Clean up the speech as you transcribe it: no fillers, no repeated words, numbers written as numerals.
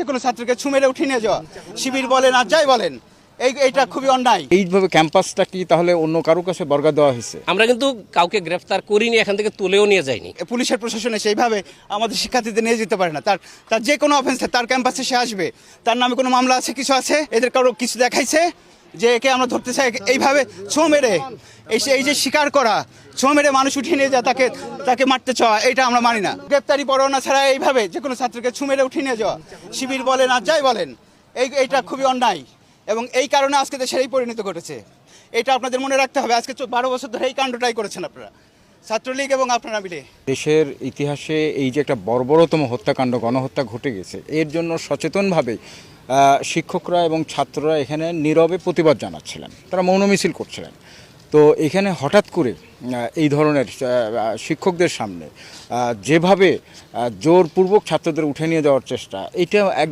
কোনো ছাত্রকে মেরে উঠিয়ে নিয়ে যাওয়া, শিবির বলেন আর যাই বলেন, এইটা খুবই অন্যায়। এইভাবে ক্যাম্পাসটা কি তাহলে অন্য কারো কাছে বর্গা দেওয়া হয়েছে? আমরা কিন্তু কাউকে গ্রেফতার করিনি, এখান থেকে তুলেও নিয়ে যাইনি। পুলিশের প্রশাসনে সেইভাবে আমাদের শিক্ষার্থীদের নিয়ে যেতে পারে না। তার যে কোনো অফেন্স, তার ক্যাম্পাসে সে আসবে, তার নামে কোনো মামলা আছে, কিছু আছে, এদের কারো কিছু দেখাইছে যে একে আমরা ধরতে চাই, এইভাবে মেরে এই যে শিকার করা, মেরে মানুষ উঠিয়ে নিয়ে যাওয়া, তাকে মারতে চাওয়া, এটা আমরা মানি না। গ্রেপ্তারি পরোয়ানা ছাড়া এইভাবে যে কোনো ছাত্রকে মেরে উঠিয়ে নিয়ে যাওয়া, শিবির বলেন আর যাই বলেন, এইটা খুবই অন্যায় এবং এই কারণে আজকে দেশের এই পরিণতি ঘটেছে। এটা আপনাদের মনে রাখতে হবে। আজকে 12 বছর ধরে এই কাণ্ডটাই করেছেন আপনারা, ছাত্রলীগ এবং আপনারা মিলে। দেশের ইতিহাসে এই যে একটা বর্বরতম হত্যাকাণ্ড, গণহত্যা ঘটে গেছে, এর জন্য সচেতনভাবে শিক্ষকরা এবং ছাত্ররা এখানে নীরবে প্রতিবাদ জানাচ্ছিলেন, তারা মৌন মিছিল করছিলেন। তো এখানে হঠাৎ করে এই ধরনের শিক্ষকদের সামনে যেভাবে জোরপূর্বক ছাত্রদের উঠে নিয়ে যাওয়ার চেষ্টা, এটা